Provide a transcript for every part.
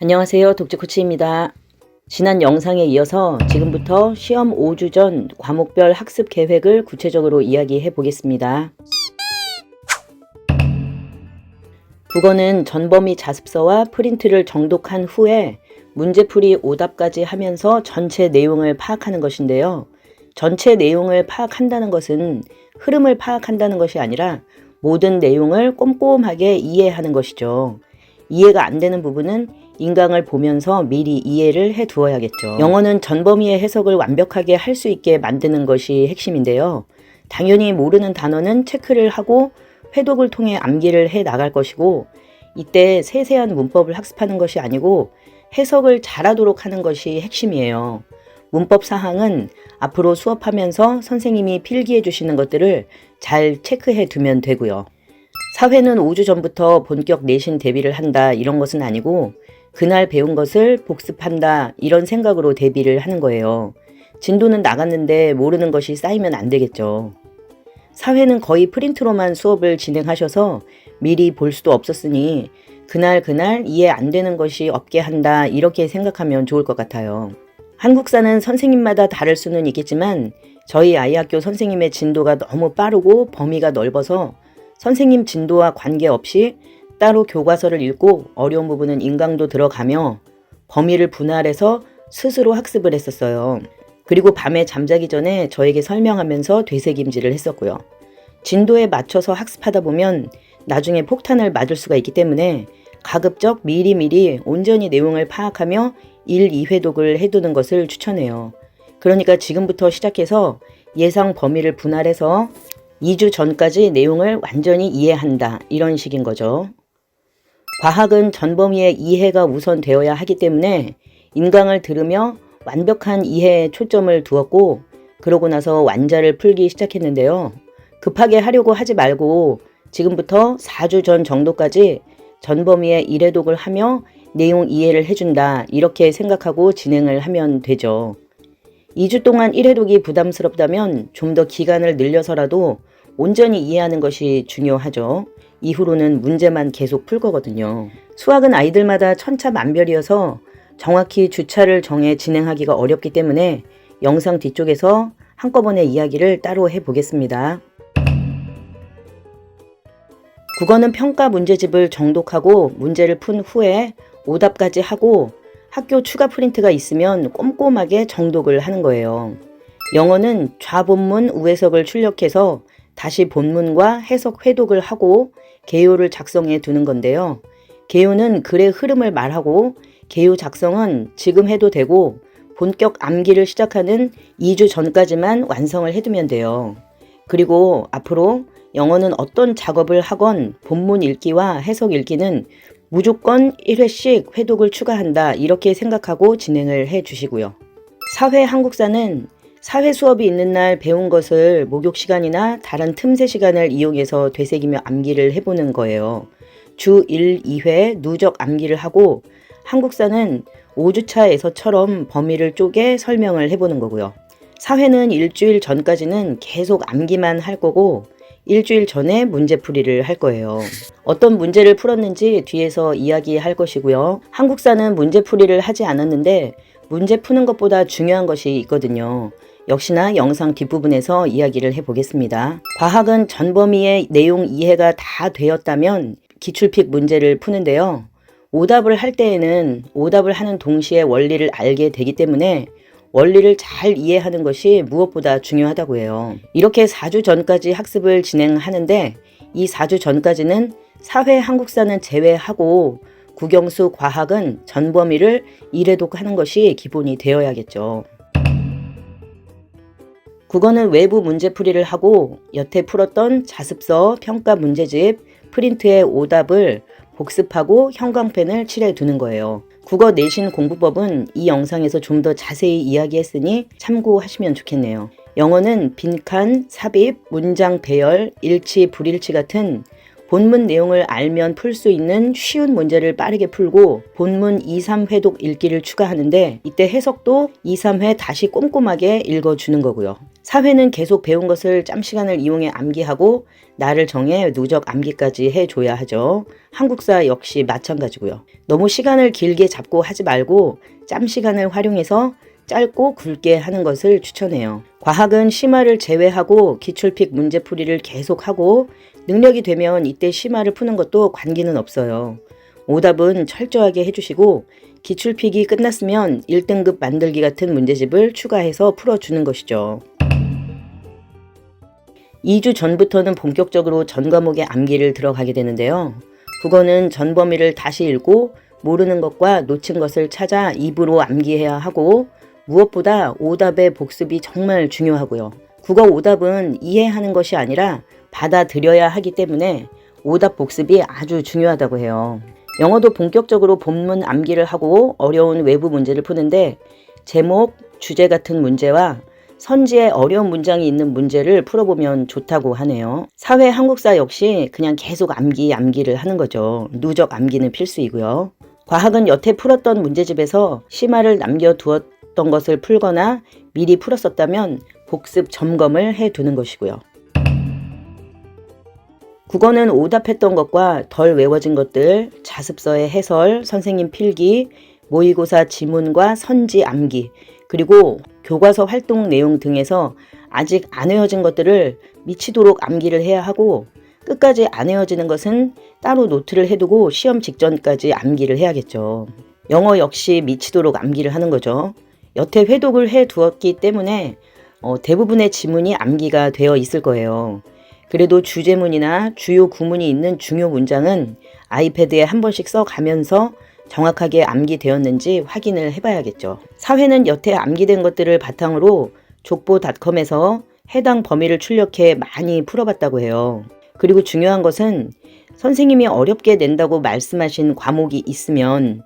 안녕하세요. 독재코치입니다. 지난 영상에 이어서 지금부터 시험 5주 전 과목별 학습 계획을 구체적으로 이야기해 보겠습니다. 국어는 전범위 자습서와 프린트를 정독한 후에 문제풀이 오답까지 하면서 전체 내용을 파악하는 것인데요. 전체 내용을 파악한다는 것은 흐름을 파악한다는 것이 아니라 모든 내용을 꼼꼼하게 이해하는 것이죠. 이해가 안 되는 부분은 인강을 보면서 미리 이해를 해 두어야겠죠. 영어는 전범위의 해석을 완벽하게 할 수 있게 만드는 것이 핵심인데요. 당연히 모르는 단어는 체크를 하고 회독을 통해 암기를 해 나갈 것이고, 이때 세세한 문법을 학습하는 것이 아니고 해석을 잘하도록 하는 것이 핵심이에요. 문법 사항은 앞으로 수업하면서 선생님이 필기해 주시는 것들을 잘 체크해 두면 되고요. 사회는 5주 전부터 본격 내신 대비를 한다 이런 것은 아니고 그날 배운 것을 복습한다 이런 생각으로 대비를 하는 거예요. 진도는 나갔는데 모르는 것이 쌓이면 안 되겠죠. 사회는 거의 프린트로만 수업을 진행하셔서 미리 볼 수도 없었으니 그날 이해 안 되는 것이 없게 한다 이렇게 생각하면 좋을 것 같아요. 한국사는 선생님마다 다를 수는 있겠지만 저희 아이 학교 선생님의 진도가 너무 빠르고 범위가 넓어서 선생님 진도와 관계없이 따로 교과서를 읽고 어려운 부분은 인강도 들어가며 범위를 분할해서 스스로 학습을 했었어요. 그리고 밤에 잠자기 전에 저에게 설명하면서 되새김질을 했었고요. 진도에 맞춰서 학습하다 보면 나중에 폭탄을 맞을 수가 있기 때문에 가급적 미리미리 온전히 내용을 파악하며 1, 2회독을 해두는 것을 추천해요. 그러니까 지금부터 시작해서 예상 범위를 분할해서 2주 전까지 내용을 완전히 이해한다 이런 식인 거죠. 과학은 전범위의 이해가 우선되어야 하기 때문에 인강을 들으며 완벽한 이해에 초점을 두었고 그러고 나서 완자를 풀기 시작했는데요. 급하게 하려고 하지 말고 지금부터 4주 전 정도까지 전범위의 1회독을 하며 내용 이해를 해준다 이렇게 생각하고 진행을 하면 되죠. 2주 동안 1회독이 부담스럽다면 좀 더 기간을 늘려서라도 온전히 이해하는 것이 중요하죠. 이후로는 문제만 계속 풀 거거든요. 수학은 아이들마다 천차만별이어서 정확히 주차를 정해 진행하기가 어렵기 때문에 영상 뒤쪽에서 한꺼번에 이야기를 따로 해보겠습니다. 국어는 평가 문제집을 정독하고 문제를 푼 후에 오답까지 하고 학교 추가 프린트가 있으면 꼼꼼하게 정독을 하는 거예요. 영어는 좌본문 우해석을 출력해서 다시 본문과 해석 회독을 하고 개요를 작성해 두는 건데요. 개요는 글의 흐름을 말하고 개요 작성은 지금 해도 되고 본격 암기를 시작하는 2주 전까지만 완성을 해두면 돼요. 그리고 앞으로 영어는 어떤 작업을 하건 본문 읽기와 해석 읽기는 무조건 1회씩 회독을 추가한다 이렇게 생각하고 진행을 해 주시고요. 사회 한국사는 사회 수업이 있는 날 배운 것을 목욕 시간이나 다른 틈새 시간을 이용해서 되새기며 암기를 해보는 거예요. 주 1, 2회 누적 암기를 하고 한국사는 5주차에서처럼 범위를 쪼개 설명을 해보는 거고요. 사회는 일주일 전까지는 계속 암기만 할 거고 일주일 전에 문제풀이를 할 거예요. 어떤 문제를 풀었는지 뒤에서 이야기할 것이고요. 한국사는 문제풀이를 하지 않았는데 문제 푸는 것보다 중요한 것이 있거든요. 역시나 영상 뒷부분에서 이야기를 해보겠습니다. 과학은 전범위의 내용 이해가 다 되었다면 기출픽 문제를 푸는데요. 오답을 할 때에는 오답을 하는 동시에 원리를 알게 되기 때문에 원리를 잘 이해하는 것이 무엇보다 중요하다고 해요. 이렇게 4주 전까지 학습을 진행하는데 이 4주 전까지는 사회 한국사는 제외하고 국영수 과학은 전범위를 1회독 하는 것이 기본이 되어야겠죠. 국어는 외부 문제풀이를 하고 여태 풀었던 자습서, 평가 문제집, 프린트의 오답을 복습하고 형광펜을 칠해 두는 거예요. 국어 내신 공부법은 이 영상에서 좀 더 자세히 이야기했으니 참고하시면 좋겠네요. 영어는 빈칸, 삽입, 문장 배열, 일치, 불일치 같은 본문 내용을 알면 풀 수 있는 쉬운 문제를 빠르게 풀고 본문 2, 3회독 읽기를 추가하는데 이때 해석도 2, 3회 다시 꼼꼼하게 읽어주는 거고요. 사회는 계속 배운 것을 짬 시간을 이용해 암기하고 날을 정해 누적 암기까지 해줘야 하죠. 한국사 역시 마찬가지고요. 너무 시간을 길게 잡고 하지 말고 짬 시간을 활용해서 짧고 굵게 하는 것을 추천해요. 과학은 심화를 제외하고 기출픽 문제풀이를 계속하고 능력이 되면 이때 심화를 푸는 것도 관계는 없어요. 오답은 철저하게 해주시고 기출픽이 끝났으면 1등급 만들기 같은 문제집을 추가해서 풀어주는 것이죠. 2주 전부터는 본격적으로 전 과목의 암기를 들어가게 되는데요. 국어는 전 범위를 다시 읽고 모르는 것과 놓친 것을 찾아 입으로 암기해야 하고 무엇보다 오답의 복습이 정말 중요하고요. 국어 오답은 이해하는 것이 아니라 받아들여야 하기 때문에 오답 복습이 아주 중요하다고 해요. 영어도 본격적으로 본문 암기를 하고 어려운 외부 문제를 푸는데 제목, 주제 같은 문제와 선지에 어려운 문장이 있는 문제를 풀어보면 좋다고 하네요. 사회 한국사 역시 그냥 계속 암기를 하는 거죠. 누적 암기는 필수이고요. 과학은 여태 풀었던 문제집에서 심화를 남겨두었던 것을 풀거나 미리 풀었었다면 복습 점검을 해두는 것이고요. 국어는 오답했던 것과 덜 외워진 것들, 자습서의 해설, 선생님 필기, 모의고사 지문과 선지 암기, 그리고 교과서 활동 내용 등에서 아직 안 외워진 것들을 미치도록 암기를 해야 하고 끝까지 안 외워지는 것은 따로 노트를 해두고 시험 직전까지 암기를 해야겠죠. 영어 역시 미치도록 암기를 하는 거죠. 여태 회독을 해두었기 때문에 대부분의 지문이 암기가 되어 있을 거예요. 그래도 주제문이나 주요 구문이 있는 중요 문장은 아이패드에 한 번씩 써가면서 정확하게 암기되었는지 확인을 해봐야겠죠. 사회는 여태 암기된 것들을 바탕으로 족보닷컴에서 해당 범위를 출력해 많이 풀어봤다고 해요. 그리고 중요한 것은 선생님이 어렵게 낸다고 말씀하신 과목이 있으면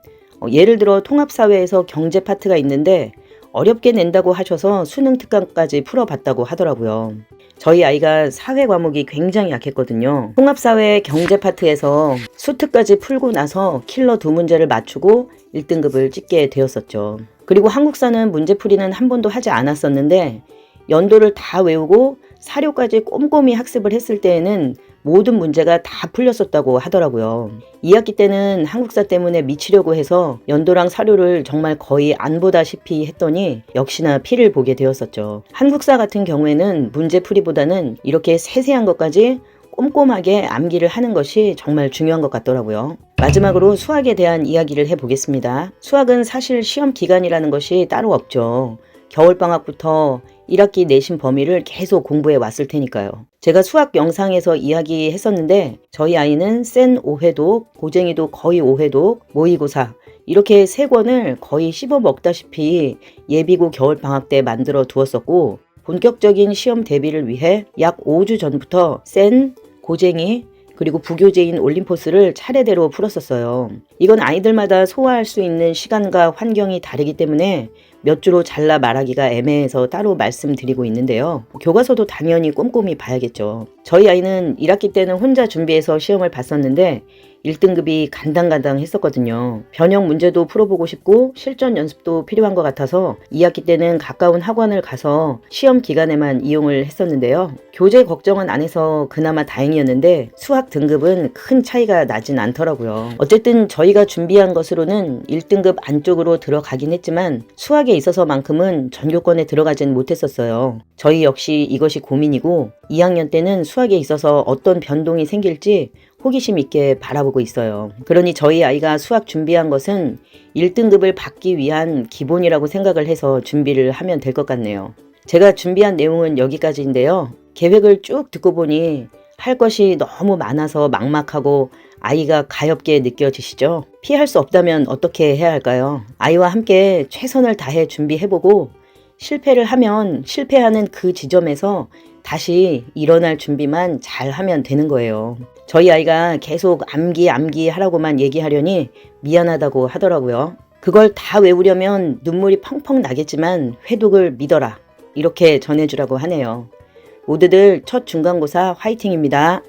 예를 들어 통합사회에서 경제 파트가 있는데 어렵게 낸다고 하셔서 수능 특강까지 풀어봤다고 하더라고요. 저희 아이가 사회 과목이 굉장히 약했거든요. 통합사회 경제 파트에서 수특까지 풀고 나서 킬러 2문제를 맞추고 1등급을 찍게 되었었죠. 그리고 한국사는 문제풀이는 한 번도 하지 않았었는데 연도를 다 외우고 사료까지 꼼꼼히 학습을 했을 때에는 모든 문제가 다 풀렸었다고 하더라고요. 2학기 때는 한국사 때문에 미치려고 해서 연도랑 사료를 정말 거의 안 보다시피 했더니 역시나 피를 보게 되었었죠. 한국사 같은 경우에는 문제풀이보다는 이렇게 세세한 것까지 꼼꼼하게 암기를 하는 것이 정말 중요한 것 같더라고요. 마지막으로 수학에 대한 이야기를 해보겠습니다. 수학은 사실 시험 기간이라는 것이 따로 없죠. 겨울방학부터 1학기 내신 범위를 계속 공부해 왔을 테니까요. 제가 수학 영상에서 이야기했었는데 저희 아이는 센 5회독, 고쟁이도 거의 5회독, 모의고사 이렇게 3권을 거의 씹어 먹다시피 예비고 겨울방학 때 만들어 두었었고 본격적인 시험 대비를 위해 약 5주 전부터 센, 고쟁이, 그리고 부교재인 올림포스를 차례대로 풀었었어요. 이건 아이들마다 소화할 수 있는 시간과 환경이 다르기 때문에 몇 주로 잘라 말하기가 애매해서 따로 말씀드리고 있는데요. 교과서도 당연히 꼼꼼히 봐야겠죠. 저희 아이는 1학기 때는 혼자 준비해서 시험을 봤었는데 1등급이 간당간당 했었거든요. 변형 문제도 풀어보고 싶고 실전 연습도 필요한 것 같아서 2학기 때는 가까운 학원을 가서 시험 기간에만 이용을 했었는데요. 교재 걱정은 안 해서 그나마 다행이었는데 수학 등급은 큰 차이가 나진 않더라고요. 어쨌든 저희가 준비한 것으로는 1등급 안쪽으로 들어가긴 했지만 수학에 있어서만큼은 전교권에 들어가진 못했었어요. 저희 역시 이것이 고민이고 2학년 때는 수학에 있어서 어떤 변동이 생길지 호기심 있게 바라보고 있어요. 그러니 저희 아이가 수학 준비한 것은 1등급을 받기 위한 기본이라고 생각을 해서 준비를 하면 될 것 같네요. 제가 준비한 내용은 여기까지인데요. 계획을 쭉 듣고 보니 할 것이 너무 많아서 막막하고 아이가 가엾게 느껴지시죠? 피할 수 없다면 어떻게 해야 할까요? 아이와 함께 최선을 다해 준비해보고 실패를 하면 실패하는 그 지점에서 다시 일어날 준비만 잘 하면 되는 거예요. 저희 아이가 계속 암기 하라고만 얘기하려니 미안하다고 하더라고요. 그걸 다 외우려면 눈물이 펑펑 나겠지만 회독을 믿어라. 이렇게 전해주라고 하네요. 모두들 첫 중간고사 화이팅입니다.